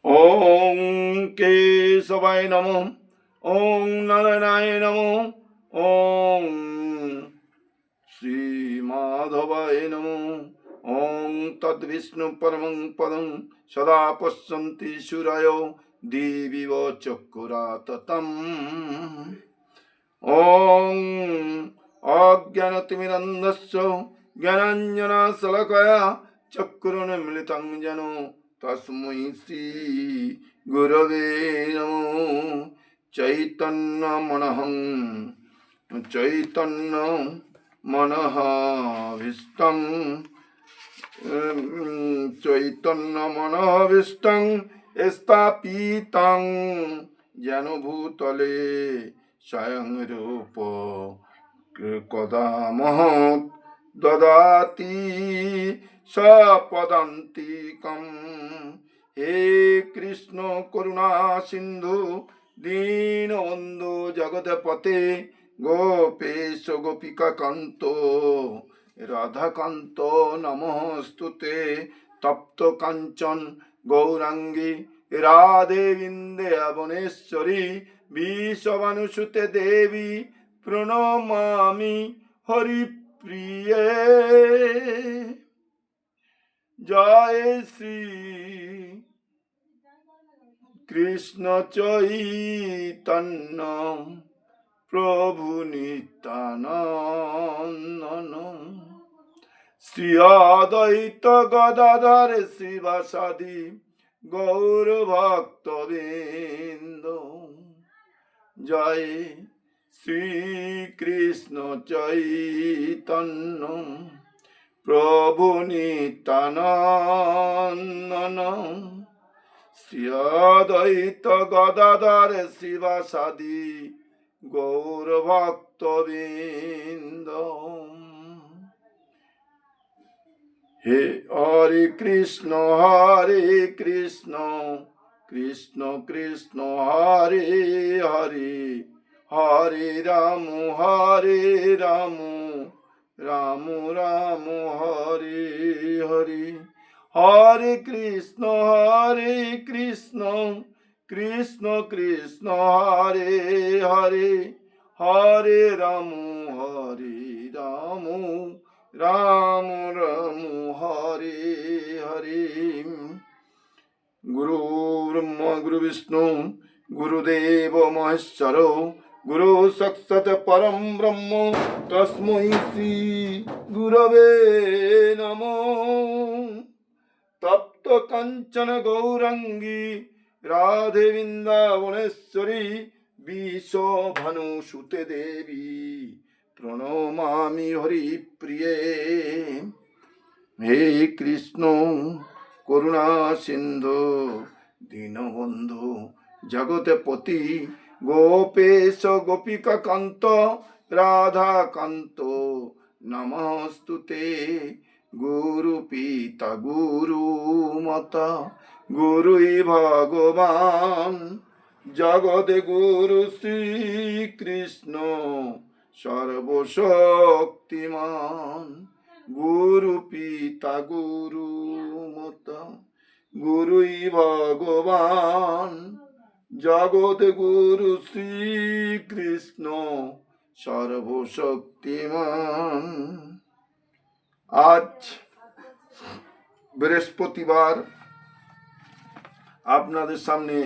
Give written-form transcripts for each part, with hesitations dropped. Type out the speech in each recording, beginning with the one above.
ওং কেশবায় নমঃ। ওং নারায়ণায় নমঃ। ওং শ্রীমাধবায় নমঃ। ওং তদ্বিষ্ণু পরমং পদং সদা পশ্যন্তি সূরয় দিবিব চক্ষুরাততম। ওং অজ্ঞানতিমিরন্ধস্য জ্ঞানাঞ্জনশলাকয়া চক্ষুरुन्मीलितं येन তস্मै শ্রী গুরবে নমঃ। চৈতন্য মনঃভীষ্টং স্থাপিতং যেন ভূতলে স্বয়ং রূপ কদা মহৎ দদাতি সপদান্তিকম। হে কৃষ্ণ করুণা সিন্ধু দীনবন্ধু জগৎপতে গোপেশ গোপিকা কান্ত রাধাকান্ত নমস্তুতে। তপ্ত কাঞ্চন গৌরাঙ্গী রাধে বৃন্দাবনেশ্বরী বিশ্বভানুসুতে দেবী প্রণমামি হরিপ্রিয়ে। জয় শ্রী কৃষ্ণ চৈতন্য প্রভু নিত্যানন্দ। শ্রী অদ্বৈত গদাধর শিবাসাদি গৌর ভক্তবৃন্দ। জয় শ্রী কৃষ্ণ চৈতন্য প্রভু নিত্যানন্দ। শ্রী অদ্বৈত গদাধর শিবাসাদি গৌর ভক্তবৃন্দ। হে হরে কৃষ্ণ কৃষ্ণ কৃষ্ণ হরে হরে, হরে রাম রাম রাম হরে হরে। হরে কৃষ্ণ কৃষ্ণ কৃষ্ণ হরে হরে, হরে রাম রাম রাম হরে হরে। গুরু ব্রহ্মা গুরু বিষ্ণু গুরুদেব মহেশ্বর গুরু সাক্ষাৎ পরম ব্রহ্ম তস্मै শ্রী গুরবে নমঃ। তপ্ত কাঞ্চন গৌরাঙ্গী রাধে বৃন্দাবনেশ্বরী বিশ্বভানুসুতে দেবী প্রণমামি হরিপ্রিয়ে। হে কৃষ্ণ করুণা সিন্ধু দীনবন্ধু জগৎপতি গোপেশ গোপিকা কান্ত রাধাকান্ত নমস্তুতে। গুরু পিতা গুরু মাতা গুরুই ভগবান জগৎ গুরু শ্রীকৃষ্ণ সর্বশক্তিমান। গুরু পিতা গুরু মাতা গুরুই ভগবান জগৎ গুরু শ্রীকৃষ্ণ সর্বশক্তিমান। আজ বৃহস্পতিবার আপনাদের সামনে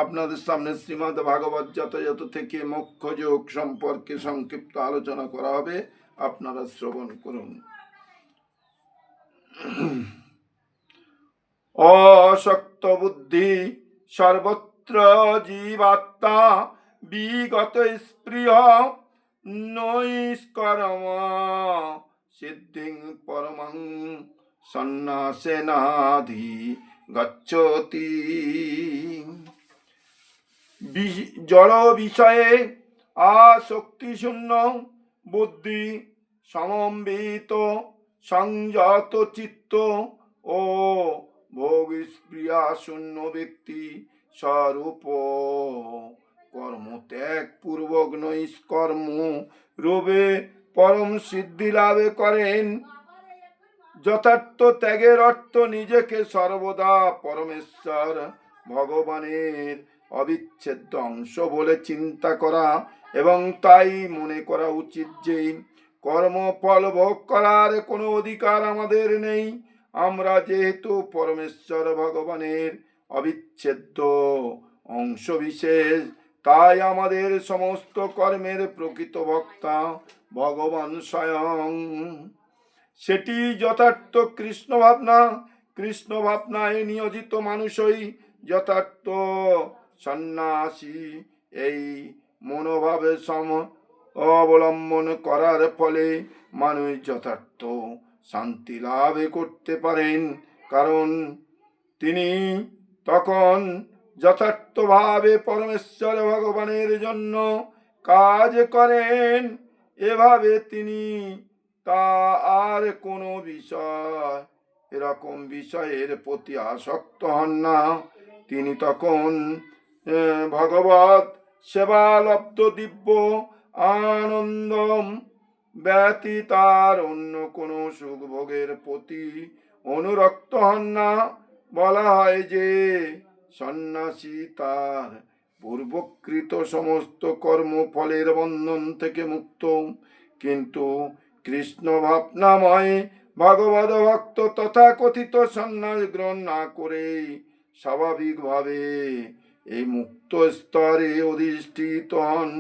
আপনাদের সামনে শ্রীমদ্ ভাগবত যথাযথ থেকে মোক্ষ যোগ সম্পর্কে সংক্ষিপ্ত আলোচনা করা হবে, আপনারা শ্রবণ করুন। অশক্ত বুদ্ধি সর্বত্র জীবাত্মা বিগত স্পৃহ নৈষ্কর্ম সিদ্ধিং পরমং সন্ন্যাসেনাধি গচ্ছতি। জড় বিষয়ে আসক্তি শূন্য বুদ্ধি সমন্বিত সংযত চিত্ত ও ভোগ স্পৃহা শূন্য ব্যক্তি স্বরূপ কর্ম ত্যাগ পূর্বক নৈষ্কর্ম রূপে পরম সিদ্ধি লাভ করেন। যথার্থ ত্যাগের অর্থ নিজেকে সর্বদা পরমেশ্বর ভগবানের অবিচ্ছেদ্য অংশ বলে চিন্তা করা, এবং তাই মনে করা উচিত যে কর্মফল ভোগ করার কোনো অধিকার আমাদের নেই। আমরা যেহেতু পরমেশ্বর ভগবানের অবিচ্ছেদ্য অংশ বিশেষ, তাই আমাদের সমস্ত কর্মের প্রকৃত ভোক্তা ভগবান স্বয়ং। সেটি যথার্থ কৃষ্ণ ভাবনা। কৃষ্ণ ভাবনায় নিয়োজিত মানুষই যথার্থ সন্ন্যাসী। এই মনোভাবে অবলম্বন করার ফলে মানুষ যথার্থ শান্তি লাভ করতে পারেন, কারণ তিনি তখন যথার্থভাবে পরমেশ্বর ভগবানের জন্য কাজ করেন। এভাবে তিনি তা আর কোনো এরকম বিষয়ের প্রতি আসক্ত হন না। তিনি তখন ভগবত সেবালব্ধ দিব্য আনন্দ ব্যতীত আর অন্য কোনো সুখ ভোগের প্রতি অনুরক্ত হন না। বলা হয় যে সন্ন্যাসী তার পূর্বকৃত সমস্ত কর্মফলের বন্ধন থেকে মুক্ত, কিন্তু কৃষ্ণ ভাবনাময় ভগবদ ভক্ত তথাকথিত সন্ন্যাস গ্রহণ না করে স্বাভাবিকভাবে এই মুক্ত স্তরে অধিষ্ঠিত হন।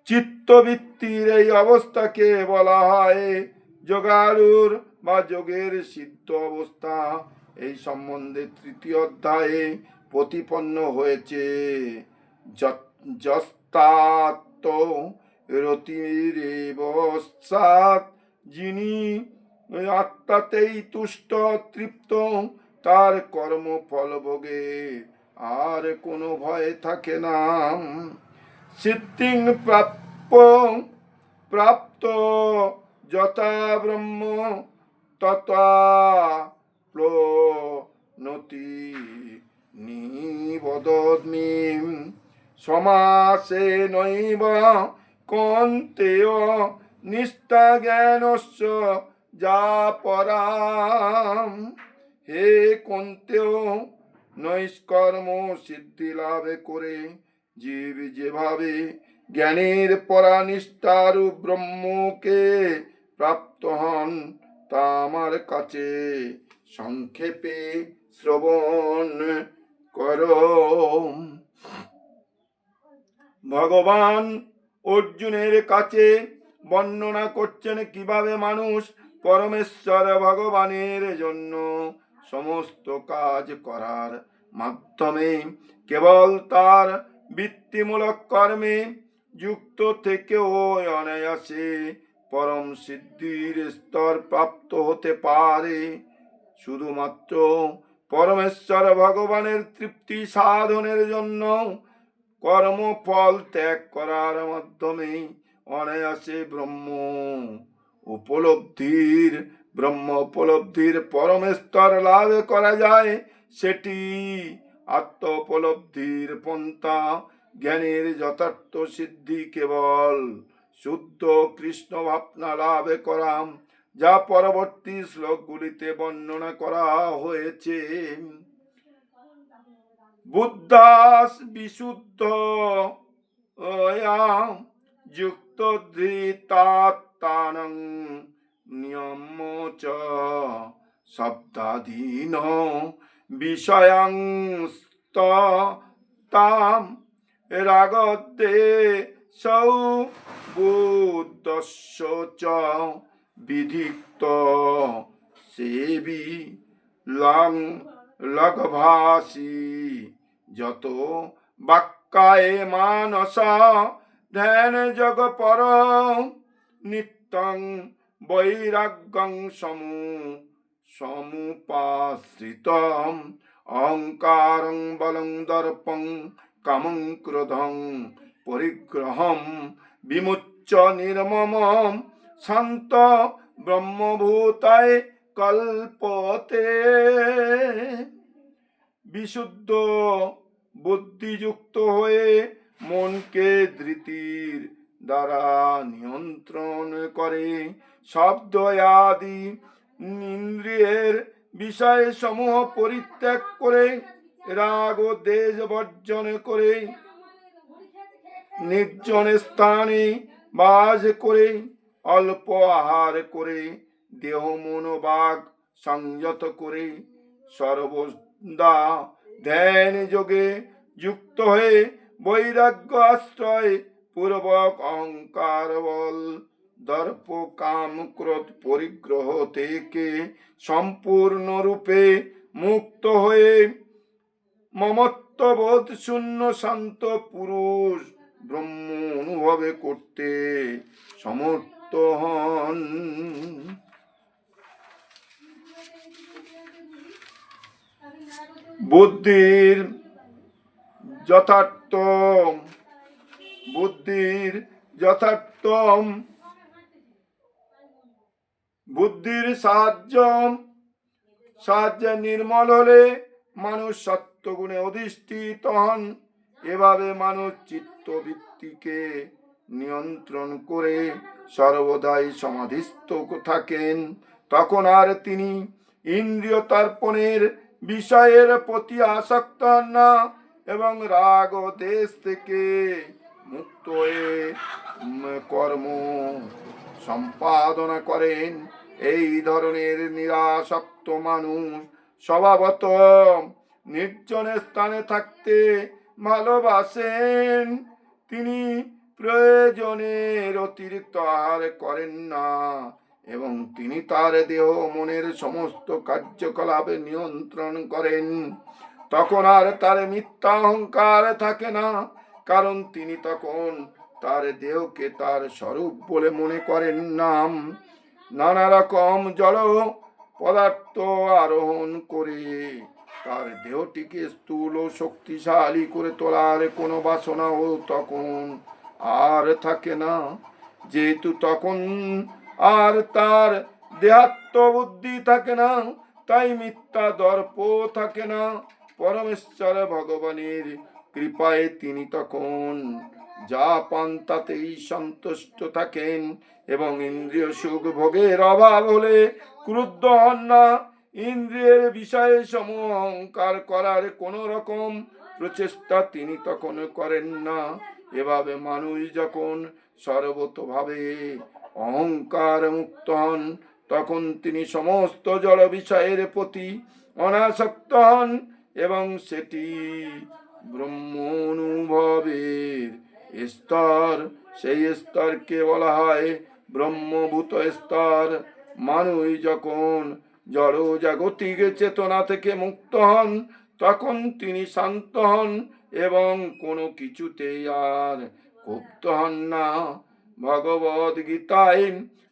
চিত্তবৃত্তির এই অবস্থাকে বলা হয় যোগারূঢ় বা যোগের সিদ্ধ অবস্থা। এই সম্বন্ধে তৃতীয় অধ্যায়ে প্রতিপন্ন হয়েছে। যস্তাত্ম রতিরেব সাৎ, যিনি আত্মাতেই তুষ্ট তৃপ্ত, তার কর্মফল ভোগে আর কোনো ভয় থাকে না। সিদ্ধিং প্রাপ্ত যথা ব্রহ্ম তথা প্লনতি নিবদমি সমাসে নৈব কন্তেয় নিষ্ঠা জ্ঞানস্য যা পরাম। হে কন্তেয়, নৈষ্কর্ম সিদ্ধি লাভ করে জীব যেভাবে জ্ঞানের পরানিষ্ঠারূপ ব্রহ্মকে প্রাপ্ত হন, তা আমার কাছে সংক্ষেপে শ্রবণ করো। ভগবান অর্জুনের কাছে বর্ণনা করছেন কিভাবে মানুষ পরমেশ্বর ভগবানের জন্য সমস্ত কাজ করার মাধ্যমে কেবল তার বৃত্তিমূলক কর্মে যুক্ত থেকেও অনায়াসে পরম সিদ্ধির স্তর প্রাপ্ত হতে পারে। শুধুমাত্র পরমেশ্বর ভগবানের তৃপ্তি সাধনের জন্য কর্মফল ত্যাগ করার মাধ্যমে অনায়াসে ব্রহ্ম উপলব্ধির পরম স্তর লাভ করা যায়। সেটি আত্ম উপলব্ধির পন্থা। জ্ঞানের যথার্থ সিদ্ধি কেবল শুদ্ধ কৃষ্ণ ভাবনা লাভ করা, যা পরবর্তী শ্লোকগুলিতে বর্ণনা করা হয়েছে। বুদ্ধাস বিশুদ্ধ যুক্ত ধৃতাত্মানং নিয়ম চ শব্দাধীন বিষয়াংস্তাম রাগদ্দে সৌ বুদ্ধস্য চ বিধিক্ত সেবি লঘভাসি যত বাক্যায়ে মানসা ধ্যান যোগ পর নিত্যং বৈরাগ্যং সমুপাশ্রিতম অহংকারং বলং দর্পং কামং ক্রোধং পরিগ্রহম বিমুচ্য নির্মমম শান্ত ব্রহ্মভূতায় কল্পতে। বিশুদ্ধ বুদ্ধিযুক্ত হয়ে মনকে ধৃতির দ্বারা নিয়ন্ত্রণ করে শব্দ আদি ইন্দ্রিয়ের বিষয় সমূহ পরিত্যাগ করে রাগ ও দেশ বর্জন করে নির্জন স্থানে বাস করে অল্প আহার করে দেহ মন বাগ সংযত করে সর্বদা ধ্যান যোগে যুক্ত হয়ে বৈরাগ্য আশ্রয় পূর্বক অহংকার বল দর্প কাম ক্রোধ পরিগ্রহ থেকে সম্পূর্ণরূপে মুক্ত হয়ে মমত্ববোধ শূন্য শান্ত পুরুষ ব্রহ্ম অনুভবে করতে সমর্থ হন। বুদ্ধির যথার্থ বুদ্ধির সাহায্যে নির্মল হলে মানুষ সত্যগুণে অধিষ্ঠিত হন। এভাবে মানুষ চিত্তবৃত্তিকে নিয়ন্ত্রণ করে সর্বদাই সমাধিস্থ থাকেন। তখন আর তিনি ইন্দ্রিয় তর্পণের বিষয়ের প্রতি আসক্ত হন না এবং রাগ ও দেশ থেকে মুক্ত হয়ে কর্ম সম্পাদনা করেন। এই ধরনের নিরাসক্ত মানুষ স্বভাবত নির্জন স্থানে থাকতে ভালোবাসেন। তিনি প্রয়োজনের অতিরিক্ত আহার করেন না এবং তিনি তার দেহ মনের সমস্ত কার্যকলাপে নিয়ন্ত্রণ করেন। তখন আর তার মিথ্যা অহংকার থাকে না, কারণ তিনি তখন তার দেহকে তার স্বরূপ বলে মনে করেন না। নানা রকম জড় পদার্থ আরোহণ করে তার দেহটিকে স্থূল ও শক্তিশালী করে তোলার কোনো বাসনাও তখন আর থাকে না, যেহেতু তখন আর তার দেহাত্ম বুদ্ধি থাকে না, তাই মিথ্যা দর্প থাকে না। পরমেশ্বর ভগবানের কৃপায় তিনি তখন যা পান তাতেই সন্তুষ্ট থাকেন এবং ইন্দ্রিয় সুখ ভোগের অভাব হলে ক্রুদ্ধ হন না। ইন্দ্রিয়ের বিষয়ে সমূহ অহংকার করার কোন রকম প্রচেষ্টা তিনি তখন করেন না। এভাবে মানুষ যখন সর্বতোভাবে অহংকার মুক্ত হন, তখন তিনি সমস্ত জড় বিষয়ের প্রতি অনাসক্ত হন এবং সেটি ব্রহ্ম অনুভবের স্তর। সেই স্তরকে বলা হয় ব্রহ্মভূত স্তর। মানুষ যখন জড় জাগতিক চেতনা থেকে মুক্ত হন, তখন তিনি শান্ত হন এবং কোনো কিছুতেই আর ক্ষুব্ধ হন না। ভগবদ গীতায়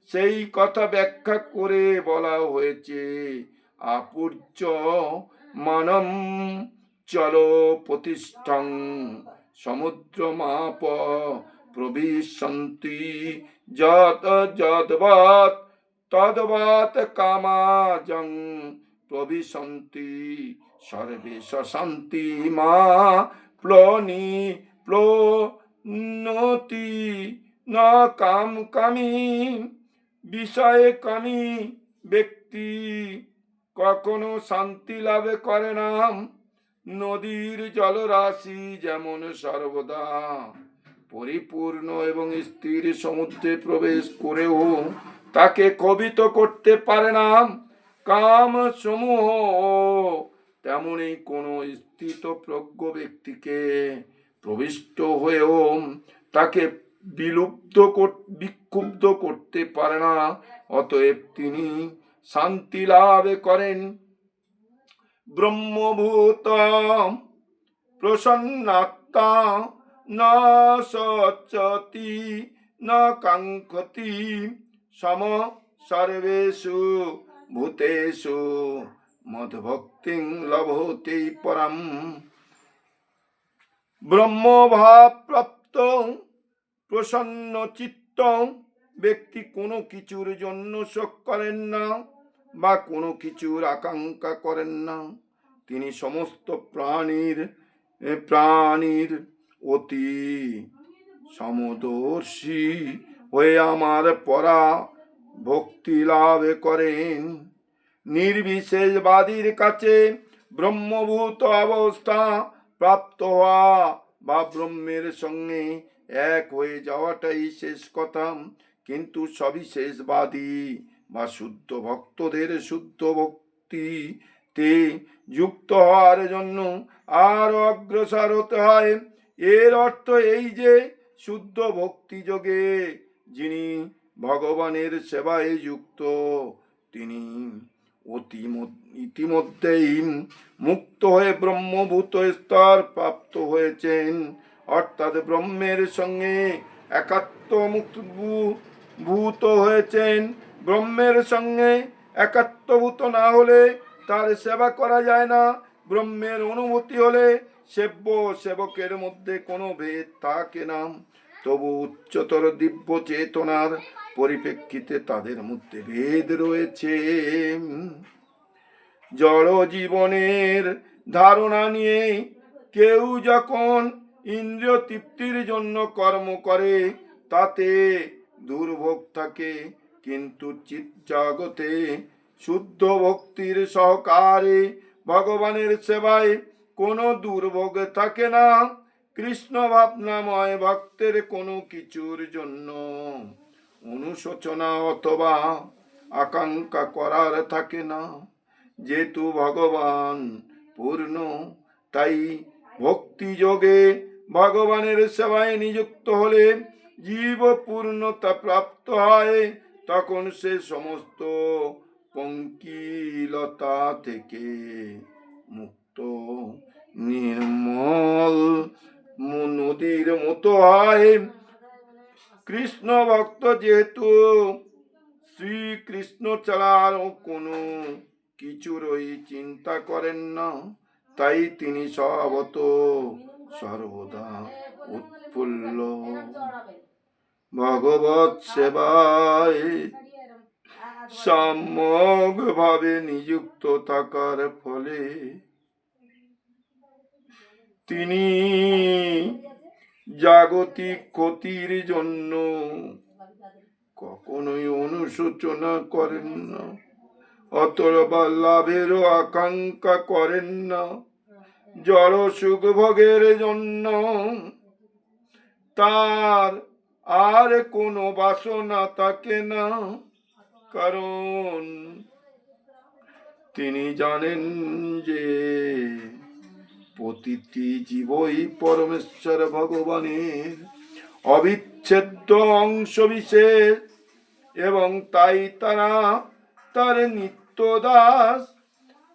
সেই কথা ব্যাখ্যা করে বলা হয়েছে, আপূর্য মানম চল প্রতিষ্ঠং সমুদ্র মাপ প্রবিশন্তি যত যদ্বৎ তদ্বৎ কামাজং প্রবিশন্তি সর্বেশ শান্তি মা প্লনতি না কামী বিষয়ে কামী ব্যক্তি কখনো শান্তি লাভ করে না। নদীর জলরাশি যেমন সর্বদা পরিপূর্ণ এবং স্থির সমুদ্রে প্রবেশ করেও তাকে কবিত করতে পারে না কাম সমূহ, তেমনি কোনো স্থিত প্রজ্ঞ ব্যক্তিকে প্রবিষ্ট হয়েও তাকে বিক্ষুব্ধ করতে পারে না। অতএব তিনি শান্তি লাভ করেন। ব্রহ্মভূত প্রসন্নাত্মা না সচতি না কাঙ্ক্ষতি সম সর্বেষু ভূতেষু মদ্ভক্তিং লভতে পরম। ব্রহ্মভাব প্রাপ্ত প্রসন্ন চিত্ত ব্যক্তি কোনো কিছুর জন্য শোক করেন না বা কোনো কিছুর আকাঙ্ক্ষা করেন না। তিনি সমস্ত প্রাণীর অতি সমদর্শী হয়ে আমার পরা ভক্তি লাভ করেন। নির্বিশেষবাদীর কাছে ব্রহ্মভূত অবস্থা প্রাপ্ত হওয়া বা ব্রহ্মের সঙ্গে এক হয়ে যাওয়াটাই শেষ কথা। কিন্তু সবিশেষবাদী বা শুদ্ধ ভক্তদের শুদ্ধ ভক্তিতে যুক্ত হওয়ার জন্য আরো অগ্রসর হতে হয়। এর অর্থ এই যে শুদ্ধ ভক্তি যোগে যিনি ভগবানের সেবায় যুক্ত তিনি ইতিমধ্যেই মুক্ত হয়ে ব্রহ্মভূত স্তর প্রাপ্ত হয়েছেন, অর্থাৎ ব্রহ্মের সঙ্গে একাত্মভূত হয়েছেন। ব্রহ্মের সঙ্গে একাত্মভূত না হলে তার সেবা করা যায় না। ব্রহ্মের অনুভূতি হলে সেব্য সেবকের মধ্যে কোনো ভেদ থাকে না। তবু উচ্চতর দিব্য চেতনার পরিপ্রেক্ষিতে তাদের মধ্যে ভেদ রয়েছে। জড় জীবনের ধারণা নিয়ে কেউ যখন ইন্দ্রিয় তৃপ্তির জন্য কর্ম করে তাতে দুর্ভোগ থাকে, কিন্তু চিৎজগতে শুদ্ধ ভক্তির সহকারে ভগবানের সেবায় কোনো দুর্ভোগ থাকে না। কৃষ্ণ ভাবনাময় ভক্তের কোনো কিছুর জন্য অনুশোচনা অথবা আকাঙ্ক্ষা করার থাকে না। যেহেতু ভগবান পূর্ণ, তাই ভক্তি যোগে ভগবানের সেবায় নিযুক্ত হলে জীব পূর্ণতা প্রাপ্ত হয়। তখন সে সমস্ত পঙ্কিলতা থেকে মুক্ত, নির্মল নদীর মতো হয়। কৃষ্ণ ভক্ত যেহেতু শ্রীকৃষ্ণ ছাড়া আর কোনো কিছুরই চিন্তা করেন না, তাই তিনি স্বভাবত সর্বদা উৎফুল্ল। ভগবৎ সেবায় সম্যক ভাবে নিযুক্ত থাকার ফলে তিনি জাগতিক ক্ষতির জন্য কখনোই অনুশোচনা করেন না, অথবা লাভেরও আকাঙ্ক্ষা করেন না। জড় সুখ ভোগের জন্য তার আর কোনো বাসনা থাকে না, কারণ তিনি জানেন যে প্রতিটি জীবই পরমেশ্বর ভগবানের অবিচ্ছেদ্য অংশ বিশেষ, এবং তাই তারা তার নিত্য দাস।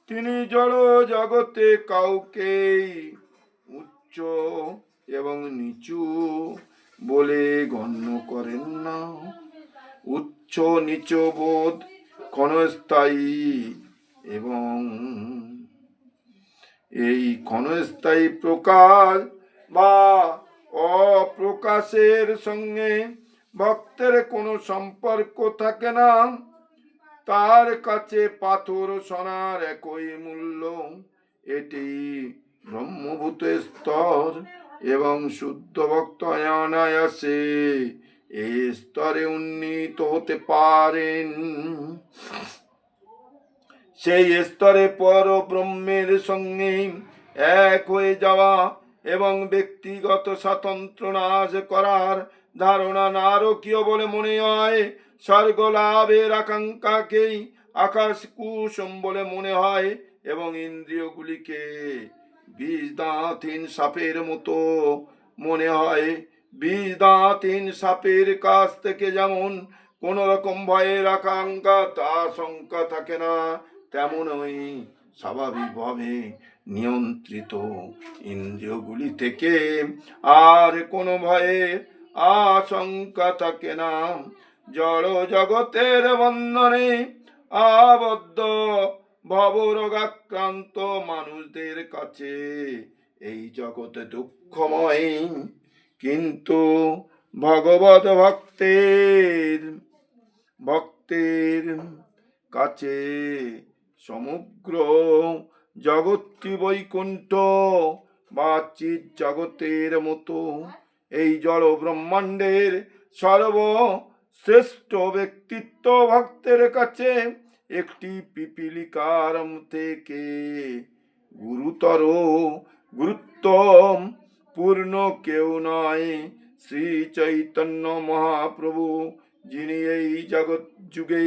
তিনি জড় জগতে কাউকে উচ্চ এবং নিচু বলে গণ্য করেন না। উচ্চ নিচ বোধ ক্ষণস্থায়ী, এবং এই ক্ষণস্থায়ী প্রকাশ বা অপ্রকাশের সঙ্গে ভক্তের কোনো সম্পর্ক থাকে না। তার কাছে পাথর সোনার একই মূল্য। এটি ব্রহ্মভূত স্তর, এবং শুদ্ধ ভক্ত অনায়াসে এই স্তরে উন্নীত হতে পারেন। সেই স্তরে পর ব্রহ্মের সঙ্গে এক হয়ে যাওয়া এবং ব্যক্তিগত স্বাতন্ত্র্য নাশ করার ধারণা নারকীয় বলে মনে হয়। স্বর্গ লাভের আকাঙ্ক্ষাকেই আকাশ কুসুম বলে মনে হয়, এবং ইন্দ্রিয়গুলিকে বিষ দাঁতহীন সাপের মতো মনে হয়। বিষ দাঁতহীন সাপের কাছ থেকে যেমন কোন রকম ভয়ের আকাঙ্ক্ষা আশঙ্কা থাকে না, তেমনই স্বাভাবিকভাবে নিয়ন্ত্রিত ইন্দ্রিয়গুলি থেকে আর কোনো ভয়ের আশঙ্কা থাকে না। জড় জগতের বন্ধনে আবদ্ধ ভবরোগাক্রান্ত মানুষদের কাছে এই জগতে দুঃখময়, কিন্তু ভগবত ভক্তের কাছে সমগ্র জগৎটি বৈকুণ্ঠ বা চিৎ জগতের মতো। এই জড় ব্রহ্মাণ্ডের সর্বশ্রেষ্ঠ ব্যক্তিত্ব ভক্তের কাছে একটি পিপীলিকার থেকে গুরুত্বম পূর্ণ কেউ নয়, শ্রী চৈতন্য মহাপ্রভু, যিনি এই জগৎ যুগে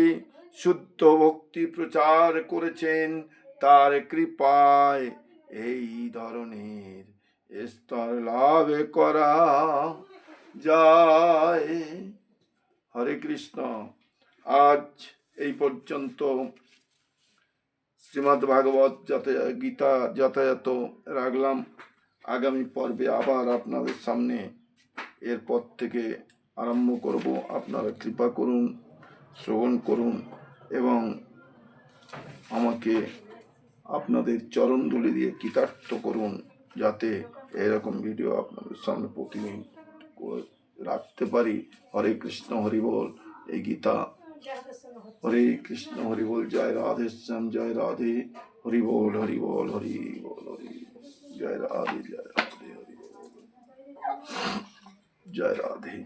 শুদ্ধ ভক্তি প্রচার করেছেন। তার কৃপায় এই ধরনের স্তর লাভ করা যায়। হরে কৃষ্ণ। আজ এই পর্যন্ত শ্রীমদ্ ভাগবত গীতা যথাযথ রাখলাম। আগামী পর্বে আবার আপনাদের সামনে এরপর থেকে আরম্ভ করব। আপনারা কৃপা করুন, শ্রবণ করুন এবং আমাকে আপনাদের চরণ ধুলি দিয়ে কৃতার্থ করুন, যাতে এরকম ভিডিও আপনাদের সামনে প্রতিদিন রাখতে পারি। হরে কৃষ্ণ, হরি বল। এই গীতা হরে কৃষ্ণ, হরি বল। জয় রাধে শ্যাম, জয় রাধে, হরি বল, হরি বল, হরি বল, হরি বল। জয় রাধে, জয় রাধে, হরি বল, জয় রাধে।